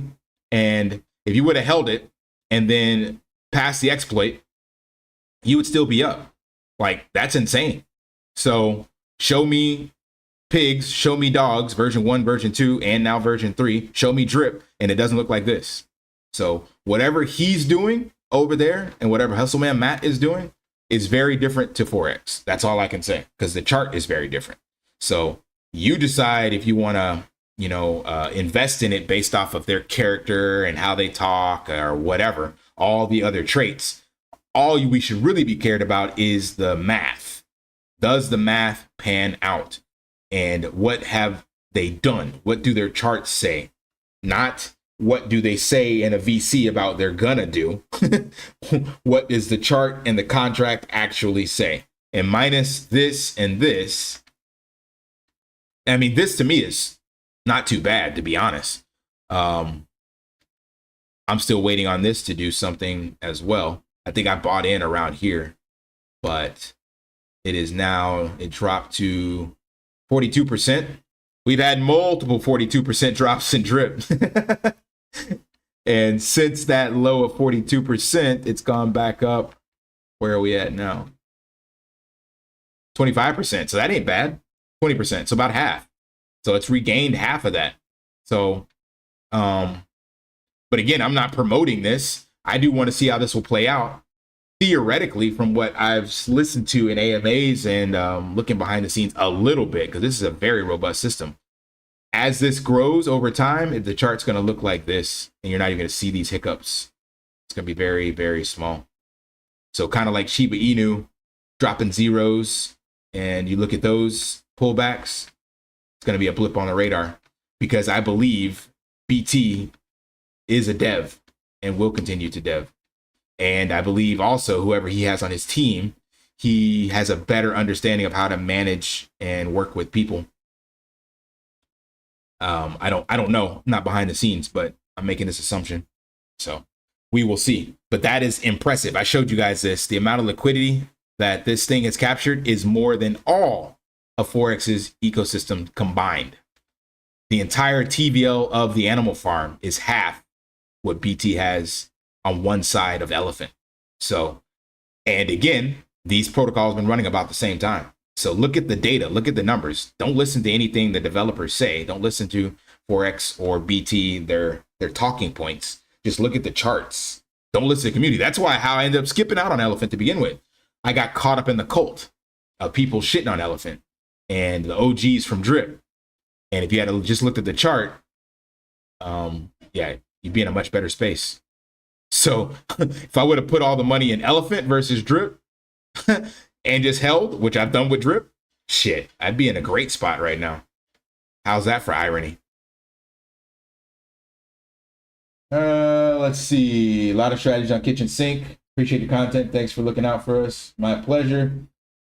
Speaker 2: and if you would have held it and then passed the exploit, you would still be up. Like, that's insane. So show me pigs, show me dogs, version 1, version 2, and now version 3, show me drip, and it doesn't look like this. So whatever he's doing over there and whatever Hustleman Matt is doing is very different to Forex. That's all I can say, because the chart is very different. So you decide if you want to, invest in it based off of their character and how they talk or whatever, all the other traits. All we should really be cared about is the math. Does the math pan out? And what have they done? What do their charts say? Not what do they say in a VC about they're gonna do. What does the chart and the contract actually say? And minus this and this, I mean, this to me is not too bad, to be honest. I'm still waiting on this to do something as well. I think I bought in around here, but it is now, it dropped to 42%. We've had multiple 42% drops in drip. And since that low of 42%, it's gone back up. Where are we at now? 25%. So that ain't bad. 20%. So about half. So it's regained half of that. So, but again, I'm not promoting this. I do want to see how this will play out. Theoretically, from what I've listened to in AMAs and looking behind the scenes a little bit, because this is a very robust system. As this grows over time, the chart's going to look like this, and you're not even going to see these hiccups. It's going to be very, very small. So kind of like Shiba Inu dropping zeros, and you look at those pullbacks, it's going to be a blip on the radar, because I believe BT is a dev and will continue to dev. And I believe also whoever he has on his team, he has a better understanding of how to manage and work with people. I don't know, not behind the scenes, but I'm making this assumption. So we will see. But that is impressive. I showed you guys this. The amount of liquidity that this thing has captured is more than all of Forex's ecosystem combined. The entire TVL of the animal farm is half what BT has on one side of Elephant. So, and again, these protocols have been running about the same time. So look at the data, look at the numbers. Don't listen to anything the developers say. Don't listen to Forex or BT, their talking points. Just look at the charts. Don't listen to the community. That's how I ended up skipping out on Elephant to begin with. I got caught up in the cult of people shitting on Elephant and the OGs from Drip. And if you had just looked at the chart, yeah, you'd be in a much better space. So if I would have put all the money in Elephant versus Drip and just held, which I've done with Drip, shit, I'd be in a great spot right now. How's that for irony? Let's see. A lot of strategies on kitchen sink. Appreciate the content. Thanks for looking out for us. My pleasure.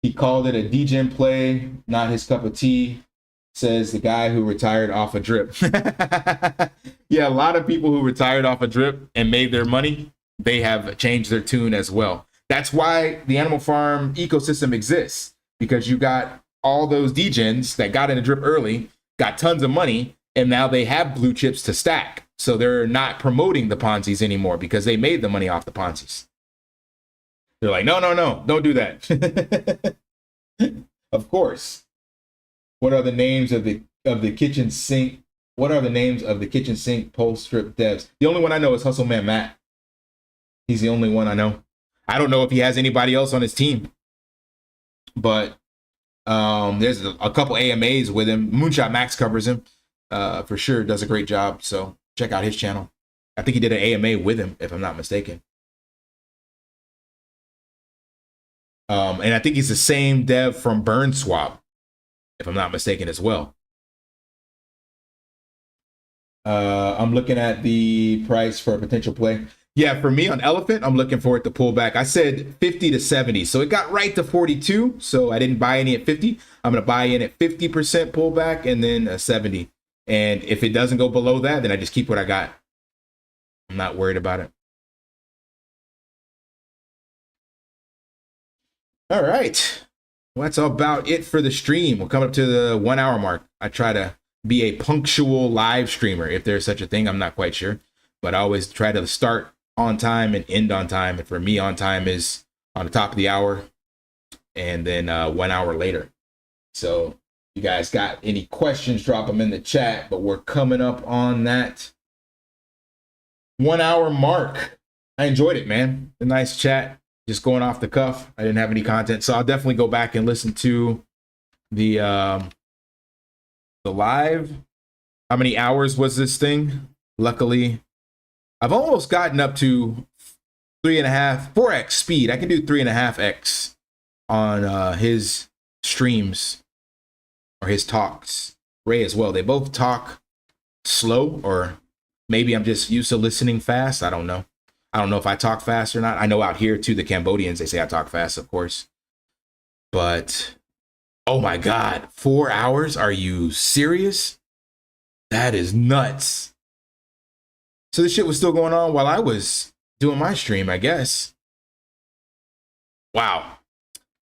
Speaker 2: He called it a degen play, not his cup of tea. Says the guy who retired off a Drip. Yeah, a lot of people who retired off a Drip and made their money, they have changed their tune as well. That's why the animal farm ecosystem exists, because you got all those degens that got in a Drip early, got tons of money, and now they have blue chips to stack. So they're not promoting the Ponzi's anymore because they made the money off the Ponzi's. They're like, no, don't do that. Of course. What are the names of the kitchen sink? What are the names of the kitchen sink post strip devs? The only one I know is Hustleman Matt. He's the only one I know. I don't know if he has anybody else on his team, but there's a couple AMAs with him. Moonshot Max covers him for sure, does a great job. So check out his channel. I think he did an AMA with him, if I'm not mistaken. And I think he's the same dev from Burn Swap, if I'm not mistaken as well. I'm looking at the price for a potential play. Yeah, for me on Elephant, I'm looking for it to pull back. I said 50 to 70, so it got right to 42. So I didn't buy any at 50. I'm going to buy in at 50% pullback and then a 70. And if it doesn't go below that, then I just keep what I got. I'm not worried about it. All right. Well, that's about it for the stream. We're coming up to the 1 hour mark. I try to be a punctual live streamer, if there's such a thing. I'm not quite sure, but I always try to start on time and end on time. And for me, on time is on the top of the hour and then 1 hour later. So you guys got any questions, drop them in the chat, but we're coming up on that 1 hour mark. I enjoyed it, man. A nice chat, just going off the cuff. I didn't have any content, so I'll definitely go back and listen to the live. How many hours was this thing? Luckily, I've almost gotten up to 4x speed. I can do 3.5x on his streams or his talks. Ray as well. They both talk slow, or maybe I'm just used to listening fast. I don't know. I don't know if I talk fast or not. I know out here too, the Cambodians, they say I talk fast, of course. But oh my God, 4 hours? Are you serious? That is nuts. So this shit was still going on while I was doing my stream, I guess. Wow.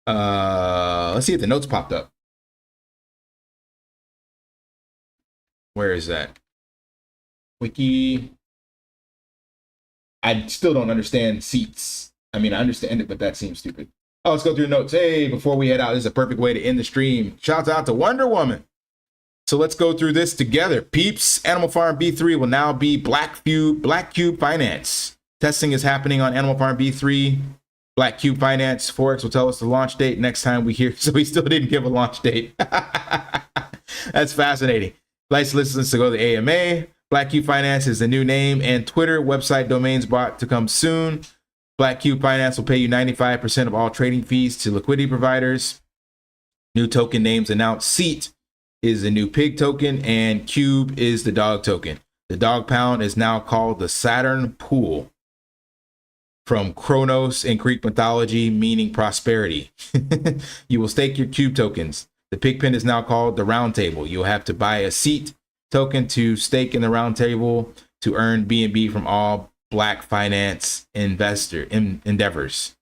Speaker 2: Let's see if the notes popped up. Where is that? Wiki. I still don't understand seats. I mean, I understand it, but that seems stupid. Oh, let's go through the notes. Hey, before we head out, this is a perfect way to end the stream. Shouts out to Wonder Woman. So let's go through this together. Peeps, Animal Farm B3 will now be Black Cube Finance. Testing is happening on Animal Farm B3. Black Cube Finance. Forex will tell us the launch date next time we hear. So he still didn't give a launch date. That's fascinating. Nice listeners to go to the AMA. Black Cube Finance is the new name and Twitter website domains bought to come soon. Black Cube Finance will pay you 95% of all trading fees to liquidity providers. New token names announced. Seat is the new pig token and Cube is the dog token. The dog pound is now called the Saturn Pool, from Kronos in Greek mythology, meaning prosperity. You will stake your Cube tokens. The pig pen is now called the Round Table. You'll have to buy a seat token to stake in the Round Table to earn BNB from all Black finance endeavors.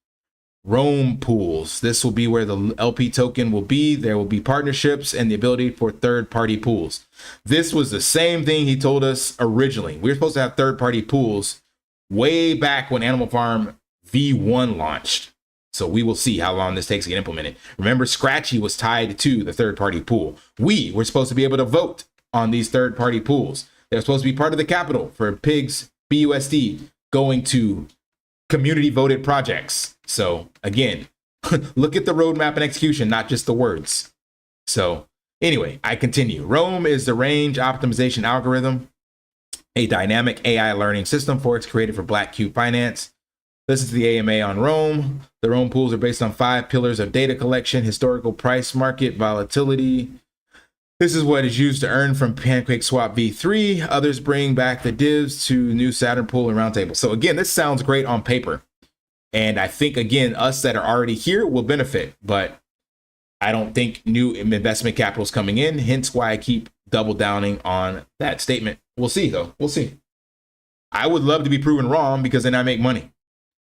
Speaker 2: Rome pools. This will be where the LP token will be. There will be partnerships and the ability for third-party pools. This was the same thing he told us originally. We were supposed to have third-party pools way back when Animal Farm V1 launched. So we will see how long this takes to get implemented. Remember, Scratchy was tied to the third-party pool. We were supposed to be able to vote on these third-party pools. They're supposed to be part of the capital for pigs, BUSD, going to community voted projects. So again, look at the roadmap and execution, not just the words. So anyway, I continue. Rome is the range optimization algorithm, a dynamic AI learning system Forex created for Black Cube Finance. This is the AMA on Rome. The Rome pools are based on 5 pillars of data collection, historical price, market volatility. This is what is used to earn from Pancake Swap V3. Others bring back the divs to new Saturn Pool and Roundtable. So again, this sounds great on paper. And I think, again, us that are already here will benefit. But I don't think new investment capital is coming in. Hence why I keep double downing on that statement. We'll see, though. We'll see. I would love to be proven wrong because then I make money.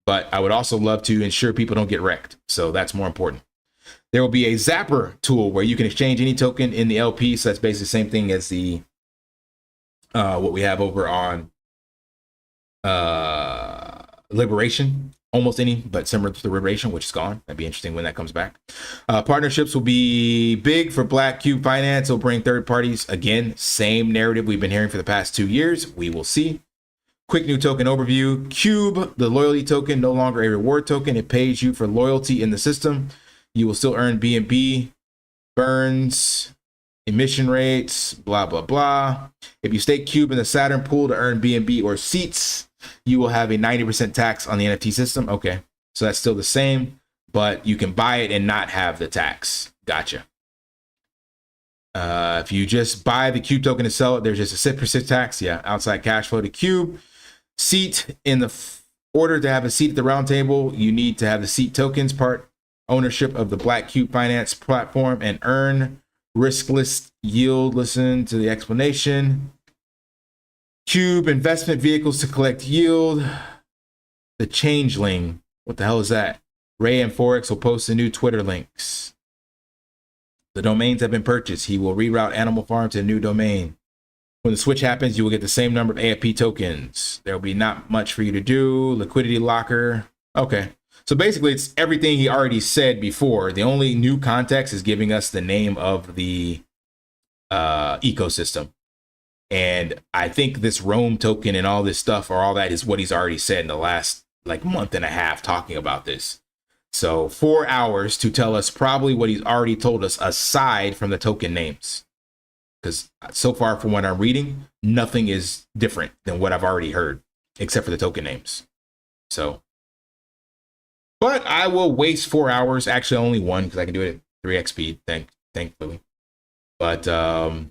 Speaker 2: But I would also love to ensure people don't get wrecked. So that's more important. There will be a Zapper tool where you can exchange any token in the LP. So that's basically the same thing as the what we have over on Liberation. Almost any, but similar to the Liberation, which is gone. That'd be interesting when that comes back. Partnerships will be big for Black Cube Finance. It'll bring third parties. Again, same narrative we've been hearing for the past 2 years. We will see. Quick new token overview. Cube, the loyalty token, no longer a reward token. It pays you for loyalty in the system. You will still earn BNB, burns, emission rates, blah, blah, blah. If you stake Cube in the Saturn pool to earn BNB or seats, you will have a 90% tax on the NFT system. Okay, so that's still the same, but you can buy it and not have the tax. Gotcha. If you just buy the Cube token and sell it, there's just a 6% tax. Yeah, outside cash flow to Cube. Seat, in the order to have a seat at the round table, you need to have the seat tokens, part ownership of the Black Cube Finance platform, and earn riskless yield. Listen to the explanation. Cube investment vehicles to collect yield. The Changeling. What the hell is that? Ray and Forex will post the new Twitter links. The domains have been purchased. He will reroute Animal Farm to a new domain. When the switch happens, you will get the same number of AFP tokens. There will be not much for you to do. Liquidity locker. Okay. So basically, it's everything he already said before. The only new context is giving us the name of the ecosystem. And I think this Roam token and all this stuff or all that is what he's already said in the last like month and a half talking about this. So 4 hours to tell us probably what he's already told us aside from the token names. Because so far from what I'm reading, nothing is different than what I've already heard, except for the token names. So, but I will waste 4 hours. Actually, only one, because I can do it at 3x speed, thankfully. But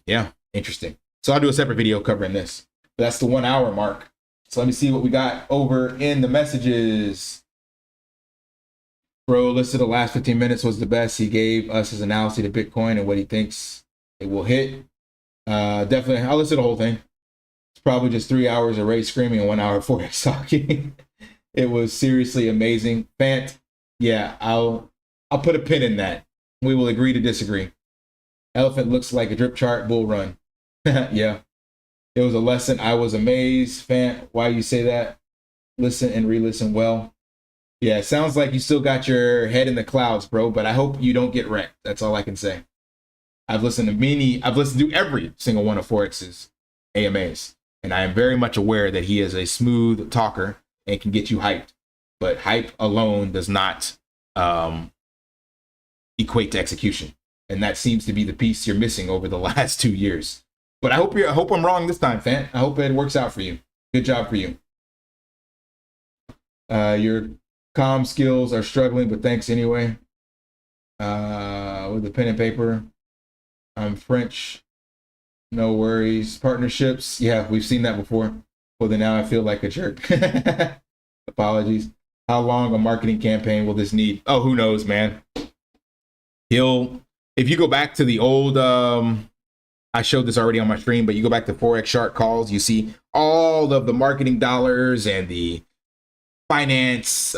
Speaker 2: yeah, interesting. So I'll do a separate video covering this. But that's the 1 hour mark. So let me see what we got over in the messages. Bro listed the last 15 minutes was the best. He gave us his analysis to Bitcoin and what he thinks it will hit. Definitely, I'll listen to the whole thing. It's probably just 3 hours of Ray screaming and 1 hour of Forex talking. It was seriously amazing. Fant, yeah, I'll put a pin in that. We will agree to disagree. Elephant looks like a drip chart bull run. Yeah, it was a lesson. I was amazed. Fant, why you say that? Listen and re-listen well. Yeah, it sounds like you still got your head in the clouds, bro, but I hope you don't get wrecked. That's all I can say. I've listened to every single one of Forex's AMAs, and I am very much aware that he is a smooth talker and can get you hyped. But hype alone does not equate to execution, and that seems to be the piece you're missing over the last 2 years. But I hope I'm wrong this time, Fant. I hope it works out for you. Good job for you. Your comm skills are struggling, but thanks anyway. With the pen and paper. I'm French. No worries. Partnerships. Yeah, we've seen that before. Well, then now I feel like a jerk. Apologies. How long a marketing campaign will this need? Oh, who knows, man. If you go back to the old, I showed this already on my stream, but you go back to Forex Shark calls, you see all of the marketing dollars and the finance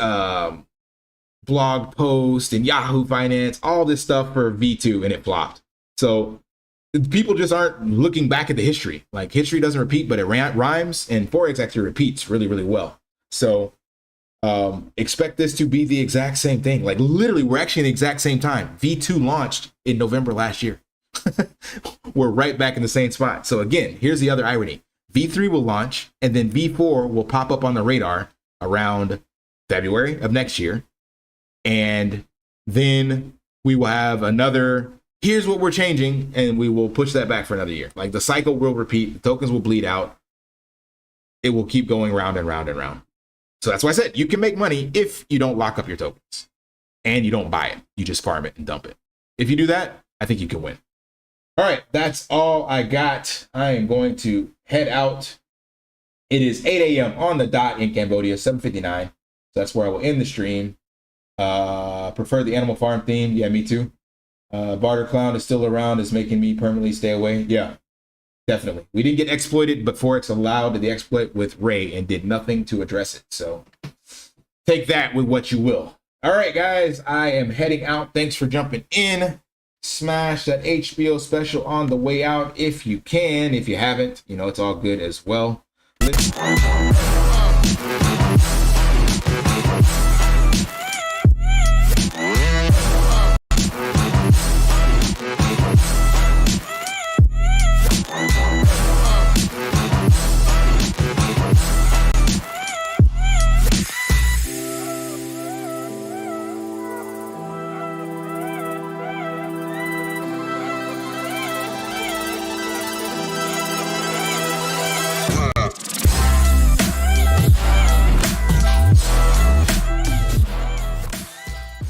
Speaker 2: blog post and Yahoo Finance, all this stuff for V2, and it flopped. So people just aren't looking back at the history. Like, history doesn't repeat, but it rhymes, and Forex actually repeats really, really well. So expect this to be the exact same thing. Like, literally, we're actually in the exact same time. V2 launched in November last year. We're right back in the same spot. So again, here's the other irony. V3 will launch, and then V4 will pop up on the radar around February of next year. And then we will have another, here's what we're changing, and we will push that back for another year. Like, the cycle will repeat, the tokens will bleed out. It will keep going round and round and round. So that's why I said you can make money if you don't lock up your tokens and you don't buy it. You just farm it and dump it. If you do that, I think you can win. All right, that's all I got. I am going to head out. It is 8 a.m. on the dot in Cambodia, 7:59. So that's where I will end the stream. Prefer the Animal Farm theme. Yeah, me too. Barter Clown is still around. Is making me permanently stay away. Yeah, definitely. We didn't get exploited, but Forex allowed the exploit with Ray and did nothing to address it. So take that with what you will. All right, guys, I am heading out. Thanks for jumping in. Smash that HBO special on the way out if you can. If you haven't, you know, it's all good as well. Let's